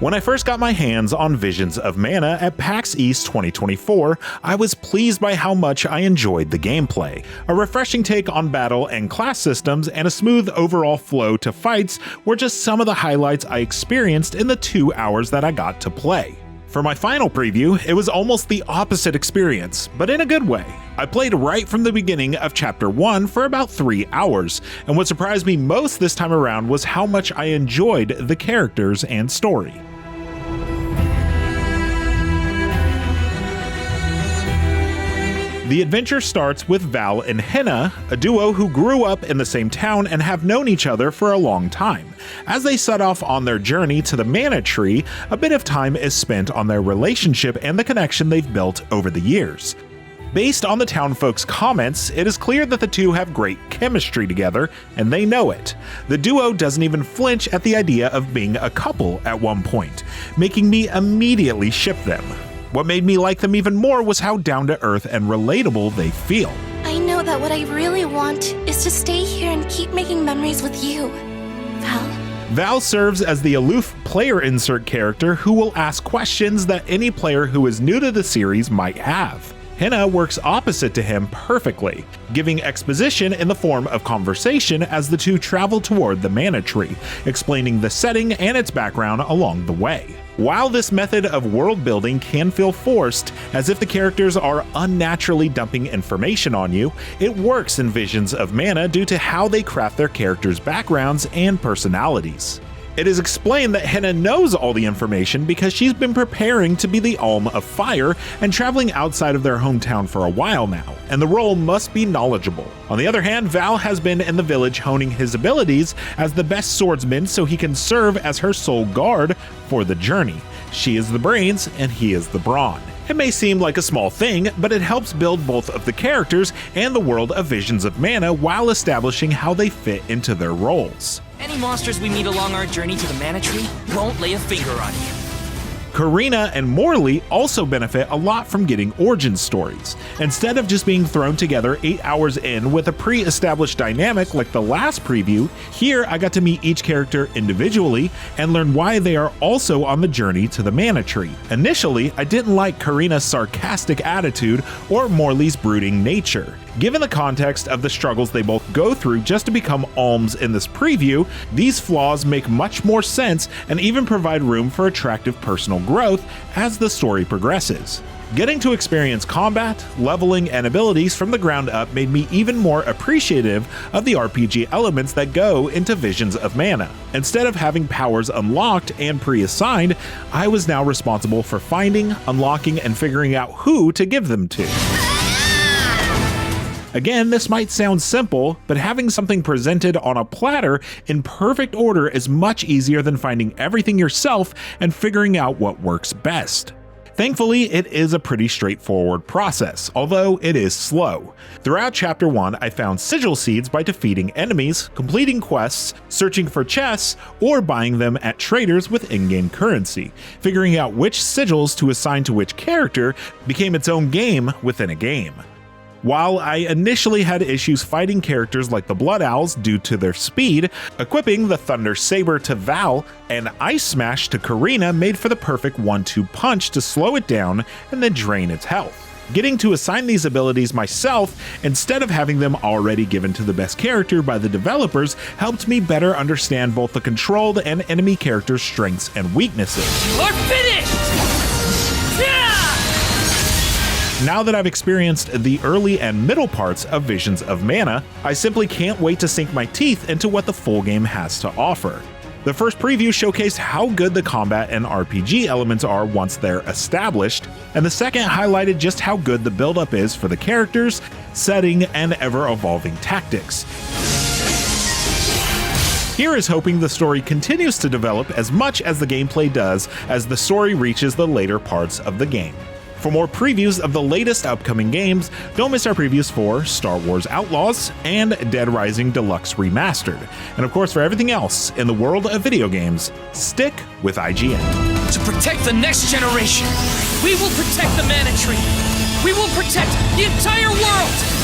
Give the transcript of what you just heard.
When I first got my hands on Visions of Mana at PAX East 2024, I was pleased by how much I enjoyed the gameplay. A refreshing take on battle and class systems and a smooth overall flow to fights were just some of the highlights I experienced in the 2 hours that I got to play. For my final preview, it was almost the opposite experience, but in a good way. I played right from the beginning of Chapter 1 for about 3 hours, and what surprised me most this time around was how much I enjoyed the characters and story. The adventure starts with Val and Henna, a duo who grew up in the same town and have known each other for a long time. As they set off on their journey to the Mana Tree, a bit of time is spent on their relationship and the connection they've built over the years. Based on the townfolk's comments, it is clear that the two have great chemistry together, and they know it. The duo doesn't even flinch at the idea of being a couple at one point, making me immediately ship them. What made me like them even more was how down-to-earth and relatable they feel. I know that what I really want is to stay here and keep making memories with you, Val. Val serves as the aloof player insert character who will ask questions that any player who is new to the series might have. Henna works opposite to him perfectly, giving exposition in the form of conversation as the two travel toward the Mana Tree, explaining the setting and its background along the way. While this method of world building can feel forced, as if the characters are unnaturally dumping information on you, it works in Visions of Mana due to how they craft their characters' backgrounds and personalities. It is explained that Henna knows all the information because she's been preparing to be the Alm of Fire and traveling outside of their hometown for a while now, and the role must be knowledgeable. On the other hand, Val has been in the village honing his abilities as the best swordsman so he can serve as her sole guard for the journey. She is the brains and he is the brawn. It may seem like a small thing, but it helps build both of the characters and the world of Visions of Mana while establishing how they fit into their roles. Any monsters we meet along our journey to the Mana Tree won't lay a finger on you. Karina and Morley also benefit a lot from getting origin stories. Instead of just being thrown together 8 hours in with a pre-established dynamic like the last preview, here I got to meet each character individually and learn why they are also on the journey to the Mana Tree. Initially, I didn't like Karina's sarcastic attitude or Morley's brooding nature. Given the context of the struggles they both go through just to become alms in this preview, these flaws make much more sense and even provide room for attractive personal growth as the story progresses. Getting to experience combat, leveling, and abilities from the ground up made me even more appreciative of the RPG elements that go into Visions of Mana. Instead of having powers unlocked and pre-assigned, I was now responsible for finding, unlocking, and figuring out who to give them to. Again, this might sound simple, but having something presented on a platter in perfect order is much easier than finding everything yourself and figuring out what works best. Thankfully, it is a pretty straightforward process, although it is slow. Throughout Chapter 1, I found sigil seeds by defeating enemies, completing quests, searching for chests, or buying them at traders with in-game currency. Figuring out which sigils to assign to which character became its own game within a game. While I initially had issues fighting characters like the Blood Owls due to their speed, equipping the Thunder Saber to Val and Ice Smash to Karina made for the perfect 1-2 punch to slow it down and then drain its health. Getting to assign these abilities myself instead of having them already given to the best character by the developers helped me better understand both the controlled and enemy characters' strengths and weaknesses. You're finished! Now that I've experienced the early and middle parts of Visions of Mana, I simply can't wait to sink my teeth into what the full game has to offer. The first preview showcased how good the combat and RPG elements are once they're established, and the second highlighted just how good the build-up is for the characters, setting, and ever-evolving tactics. Here is hoping the story continues to develop as much as the gameplay does as the story reaches the later parts of the game. For more previews of the latest upcoming games, don't miss our previews for Star Wars Outlaws and Dead Rising Deluxe Remastered. And of course, for everything else in the world of video games, stick with IGN. To protect the next generation, we will protect the Mana Tree. We will protect the entire world.